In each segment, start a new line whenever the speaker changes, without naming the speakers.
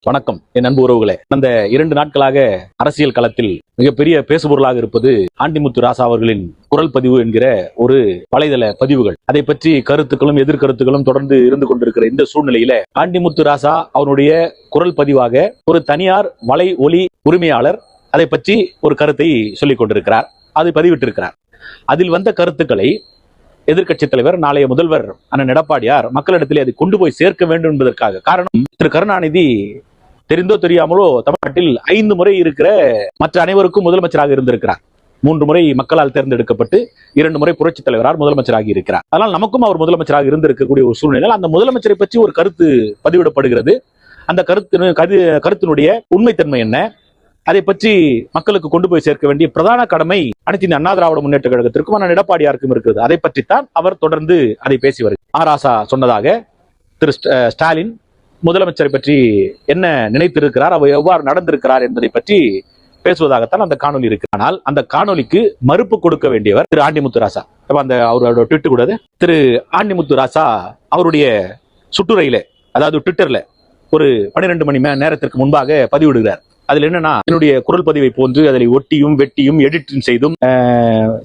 வணக்கம் என் அன்பு உறவுகளே. அந்த 2 நாட்களாக அரசியல் களத்தில் மிகப்பெரிய பேசுபொருளாக இருப்பது ஆண்டிமுத்து ராசா அவர்களின் குரல் பதிவு என்கிற ஒரு வலைதள பதிவுகள். அதை பற்றி கருத்துக்களும் எதிர்கருத்துக்களும் தொடர்ந்து இருந்து கொண்டிருக்கிற இந்த சூழ்நிலையில ஆண்டிமுத்து ராசா அவருடைய குரல் பதிவாக ஒரு தனியார் வலை ஒலி உரிமையாளர் அதை பற்றி ஒரு கருத்தை சொல்லிக் கொண்டிருக்கிறார், அதை பதிவிட்டிருக்கிறார். அதில் வந்த கருத்துக்களை எதிர்க்கட்சி தலைவர், நாளைய முதல்வர் அண்ணன் எடப்பாடியார் மக்களிடத்தில் அதை கொண்டு போய் சேர்க்க வேண்டும் என்பதற்காக. காரணம், திரு கருணாநிதி தெரிந்தோ தெரியாமலோ தமிழ்நாட்டில் 5 முறை இருக்கிற மற்ற அனைவருக்கும் முதலமைச்சராக இருந்திருக்கிறார். 3 முறை மக்களால் தேர்ந்தெடுக்கப்பட்டு 2 முறை புரட்சித் தலைவரால் முதலமைச்சராக இருக்கிறார். அதனால் நமக்கும் அவர் முதலமைச்சராக இருந்திருக்கக்கூடிய ஒரு சூழ்நிலை. அந்த முதலமைச்சரை பற்றி ஒரு கருத்து பதிவிடப்படுகிறது. அந்த கருத்தினுடைய உண்மைத்தன்மை என்ன, அதை பற்றி மக்களுக்கு கொண்டு போய் சேர்க்க வேண்டிய பிரதான கடமை அனைத்து இந்திய அண்ணா திராவிட முன்னேற்ற கழகத்திற்கும் அண்ணன் எடப்பாடியாருக்கும் இருக்கிறது. அதை பற்றித்தான் அவர் தொடர்ந்து அதை பேசி வருகிறார். ராசா சொன்னதாக திரு ஸ்டாலின் முதலமைச்சரை பற்றி என்ன நினைத்திருக்கிறார், அவர் எவ்வாறு நடந்திருக்கிறார் என்பதை பற்றி பேசுவதாகத்தான் அந்த காணொலி இருக்கு. ஆனால் அந்த காணொலிக்கு மறுப்பு கொடுக்க வேண்டியவர் திரு ஆண்டிமுத்து ராசா. அந்த அவரோட ட்விட்டர் கூட திரு ஆண்டிமுத்து ராசா அவருடைய சுட்டுரையில, அதாவது ட்விட்டர்ல ஒரு 12 மணி நேரத்திற்கு முன்பாக பதிவிடுகிறார். அதுல என்னன்னா, என்னுடைய குரல் பதிவை போன்று அதில் ஒட்டியும் வெட்டியும் எடிட்டிங் செய்தும்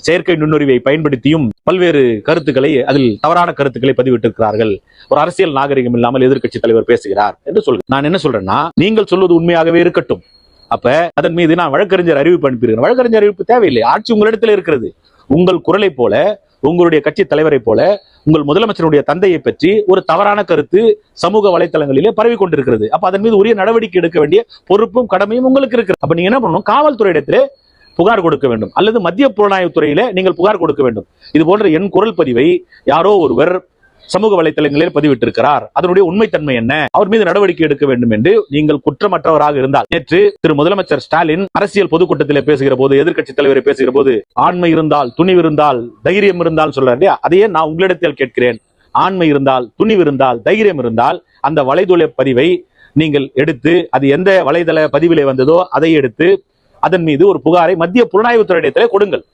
செயற்கை நுண்ணறிவை பயன்படுத்தியும் பல்வேறு கருத்துக்களை, அதில் தவறான கருத்துக்களை பதிவிட்டிருக்கிறார்கள். ஒரு அரசியல் நாகரிகம் இல்லாமல் எதிர்க்கட்சி தலைவர் பேசுகிறார் என்று சொல்கிறேன். நான் என்ன சொல்றேன்னா, நீங்கள் சொல்வது உண்மையாகவே இருக்கட்டும். அப்ப அதன் மீது நான் வழக்கறிஞர் அறிவிப்பு அனுப்பியிருக்கிறேன். வழக்கறிஞர் அறிவிப்பு தேவையில்லை, ஆட்சி உங்களிடத்தில் இருக்கிறது. உங்கள் குரலை போல, உங்களுடைய கட்சி தலைவரை போல, உங்கள் முதலமைச்சருடைய தந்தையை பற்றி ஒரு தவறான கருத்து சமூக வலைத்தளங்களிலே பரவி கொண்டிருக்கிறது. அப்ப அதன் மீது உரிய நடவடிக்கை எடுக்க வேண்டிய பொறுப்பும் கடமையும் உங்களுக்கு இருக்கு. அப்ப நீங்க என்ன பண்ணணும், காவல்துறையிடத்திலே புகார் கொடுக்க வேண்டும், அல்லது மத்திய புலனாய்வுத்துறையிலே நீங்கள் புகார் கொடுக்க வேண்டும். இது போன்ற என் குரல் பதிவை யாரோ ஒருவர் சமூக வலைத்தளங்களில் பதிவிட்டிருக்கிறார், அதனுடைய உண்மைத்தன்மை என்ன, அவர் மீது நடவடிக்கை எடுக்க வேண்டும் என்று நீங்கள் குற்றமற்றவராக இருந்தால். நேற்று திரு முதலமைச்சர் ஸ்டாலின் அரசியல் பொதுக்கூட்டத்தில் பேசுகிற போது, எதிர்க்கட்சி தலைவரை பேசுகிற போது, ஆண்மை இருந்தால், துணிவு இருந்தால், தைரியம் இருந்தால் சொல்றாரு. அதையே நான் உங்களிடத்தில் கேட்கிறேன். ஆண்மை இருந்தால், துணிவு இருந்தால், தைரியம் இருந்தால் அந்த வலைதள பதிவை நீங்கள் எடுத்து, அது எந்த வலைதள பதிவிலே வந்ததோ அதை எடுத்து அதன் மீது ஒரு புகாரை மத்திய புலனாய்வுத்துறையிடத்திலே கொடுங்கள்.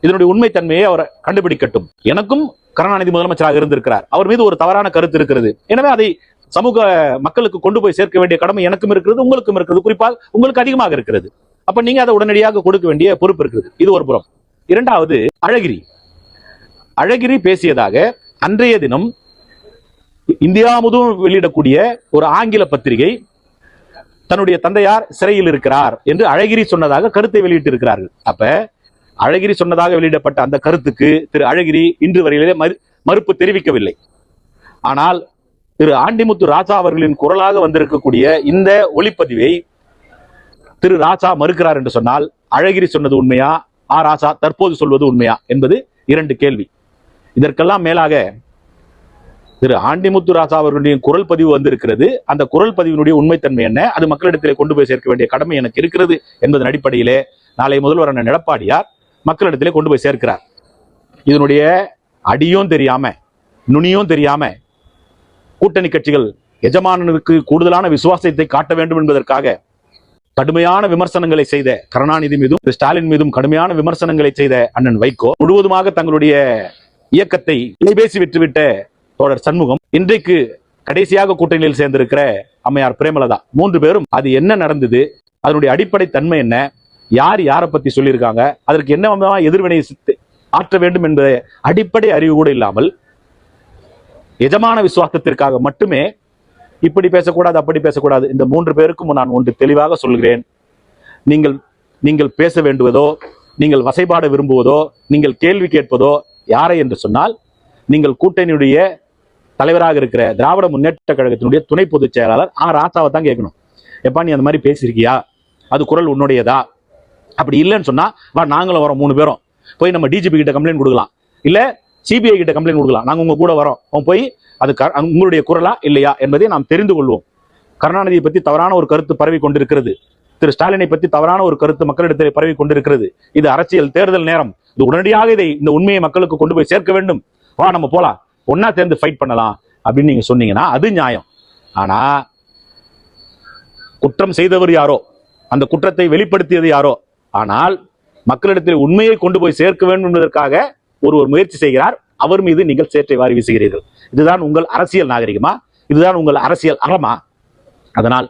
இதனுடைய உண்மைத்தன்மையை அவர் கண்டுபிடிக்கட்டும். எனக்கும் கருணாநிதி முதலமைச்சராக இருந்திருக்கிறார், அவர் மீது ஒரு தவறான கருத்து இருக்கிறது. எனவே அதை சமூக மக்களுக்கு கொண்டு போய் சேர்க்க வேண்டிய கடமை எனக்கும் இருக்கிறது, உங்களுக்கும் இருக்கிறது, குறிப்பாக உங்களுக்கு அதிகமாக இருக்கிறது. அப்ப நீங்க அதை உடனடியாக கொடுக்க வேண்டிய பொறுப்பு இருக்கிறது. இது ஒரு புறம். இரண்டாவது, அழகிரி பேசியதாக அன்றைய தினம் இந்தியா முழுவதும் வெளியிடக்கூடிய ஒரு ஆங்கில பத்திரிகை தன்னுடைய தந்தையார் சிறையில் இருக்கிறார் என்று அழகிரி சொன்னதாக கருத்தை வெளியிட்டு இருக்கிறார்கள். அப்ப அழகிரி சொன்னதாக வெளியிடப்பட்ட அந்த கருத்துக்கு திரு அழகிரி இன்று வரையிலே மறுப்பு தெரிவிக்கவில்லை. ஆனால் திரு ஆண்டிமுத்து ராசா அவர்களின் குரலாக வந்திருக்கக்கூடிய இந்த ஒளிப்பதிவை திரு ராசா மறுக்கிறார் என்று சொன்னால், அழகிரி சொன்னது உண்மையா, ராசா தற்போது சொல்வது உண்மையா என்பது 2 கேள்வி. இதற்கெல்லாம் மேலாக திரு ஆண்டிமுத்து ராசா அவர்களுடைய குரல் பதிவு வந்திருக்கிறது. அந்த குரல் பதிவினுடைய உண்மைத்தன்மை என்ன, அது மக்களிடத்திலே கொண்டு போய் சேர்க்க வேண்டிய கடமை எனக்கு இருக்கிறது என்பதன் அடிப்படையிலே நாளை முதல்வர் அண்ணன் எடப்பாடியார் மக்களிடத்திலே கொண்டு போய் சேர்க்கிறார். இதனுடைய அடியும் தெரியாம, நுனியும் தெரியாம, கூட்டணி கட்சிகள் எஜமானனுக்கு கூடுதலான விசுவாசத்தை காட்ட வேண்டும் என்பதற்காக கடுமையான விமர்சனங்களை செய்த கருணாநிதி மீதும் ஸ்டாலின் மீதும் கடுமையான விமர்சனங்களை செய்த அண்ணன் வைகோ, முழுவதுமாக தங்களுடைய இயக்கத்தை இலைபேசி விட்டுவிட்ட தோழர் சண்முகம், இன்றைக்கு கடைசியாக கூட்டணியில் சேர்ந்திருக்கிற அம்மையார் பிரேமலதா, 3 பேரும் அது என்ன நடந்தது, அதனுடைய அடிப்படை தன்மை என்ன, யார் யாரை பத்தி சொல்லியிருக்காங்க, அதற்கு என்ன எதிர்வினை ஆற்ற வேண்டும் என்ற அடிப்படை அறிவு கூட இல்லாமல் எஜமான விசுவாசத்திற்காக மட்டுமே இப்படி பேசக்கூடாது, அப்படி பேசக்கூடாது. இந்த 3 பேருக்கும் நான் ஒன்று தெளிவாக சொல்கிறேன். நீங்கள் பேச வேண்டுவதோ, நீங்கள் வசைபாட விரும்புவதோ, நீங்கள் கேள்வி கேட்பதோ யாரை என்று சொன்னால், நீங்கள் கூட்டணியுடைய தலைவராக இருக்கிற திராவிட முன்னேற்ற கழகத்தினுடைய துணை பொதுச் செயலாளர் ராசாவை தான் கேட்கணும். எப்பா நீ அந்த மாதிரி பேசியிருக்கியா, அது குரல் உன்னுடையதா? அப்படி இல்லைன்னு சொன்னா வா, நாங்களும் வரோம், 3 பேரும் போய் நம்ம டிஜிபி கிட்ட கம்ப்ளைண்ட் கொடுக்கலாம், இல்ல சிபிஐ கிட்ட கம்ப்ளைண்ட் கொடுக்கலாம், நாங்க உங்க கூட வரோம், போய் அது உங்களுடைய குரலா இல்லையா என்பதை நாம் தெரிந்து கொள்வோம். கருணாநிதியை பத்தி தவறான ஒரு கருத்து பரவி கொண்டிருக்கிறது, திரு ஸ்டாலினை பத்தி தவறான ஒரு கருத்து மக்களிடத்தில் பரவி கொண்டிருக்கிறது. இது அரசியல் தேர்தல் நேரம், இது உடனடியாக இந்த உண்மையை மக்களுக்கு கொண்டு போய் சேர்க்க வேண்டும். வா நம்ம போலாம், ஒன்னா சேர்ந்து ஃபைட் பண்ணலாம் அப்படின்னு நீங்க சொன்னீங்கன்னா அது நியாயம். ஆனா குற்றம் செய்தவர் யாரோ, அந்த குற்றத்தை வெளிப்படுத்தியது யாரோ, ஆனால் மக்களிடத்தில் உண்மையை கொண்டு போய் சேர்க்க வேண்டும் என்பதற்காக ஒருவர் முயற்சி செய்கிறார், அவர் மீது நீங்கள் சேற்றை வாரி வீசுகிறீர்கள். இதுதான் உங்கள் அரசியல் நாகரிகமா? இதுதான் உங்கள் அரசியல் அறமா? அதனால்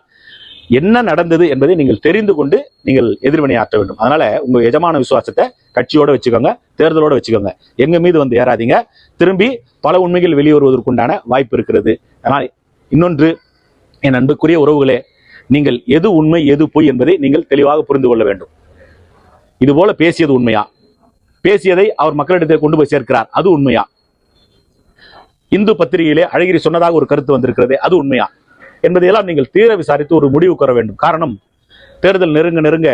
என்ன நடந்தது என்பதை நீங்கள் தெரிந்து கொண்டு நீங்கள் எதிர்வினையாற்ற வேண்டும். அதனால உங்க எஜமான விசுவாசத்தை கட்சியோட வச்சுக்கோங்க, தேர்தலோட வச்சுக்கோங்க. எங்க மீது வந்து ஏறாதீங்க. திரும்பி பல உண்மைகள் வெளிவருவதற்குண்டான வாய்ப்பு இருக்கிறது. ஆனால் இன்னொன்று, என் அன்புக்குரிய உறவுகளே, நீங்கள் எது உண்மை எது பொய் என்பதை நீங்கள் தெளிவாக புரிந்து கொள்ள வேண்டும். இது போல பேசியது உண்மையா? பேசியதை அவர் மக்களிடத்தில் கொண்டு போய் சேர்க்கிறார், அது உண்மையா? இந்து பத்திரிகையிலே அழகிரி சொன்னதாக ஒரு கருத்து வந்திருக்கிறது, அது உண்மையா என்பதையெல்லாம் நீங்கள் தீர விசாரித்து ஒரு முடிவு பெற வேண்டும். காரணம், தேர்தல் நெருங்க நெருங்க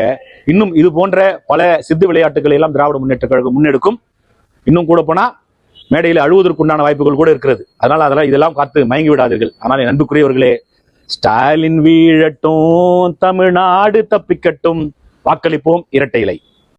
இன்னும் இது போன்ற பல சித்து விளையாட்டுகளை எல்லாம் திராவிட முன்னேற்ற கழகம் முன்னெடுக்கும். இன்னும் கூட போனா மேடையில் அழுவதற்குண்டான வாய்ப்புகள் கூட இருக்கிறது. அதனால அதெல்லாம் இதெல்லாம் பார்த்து மயங்கி விடாதீர்கள். ஆனால் என் அன்புக்குரியவர்களே, ஸ்டாலின் வீழட்டும், தமிழ்நாடு தப்பிக்கட்டும், வாக்களிப்போம் இரட்டை இலை.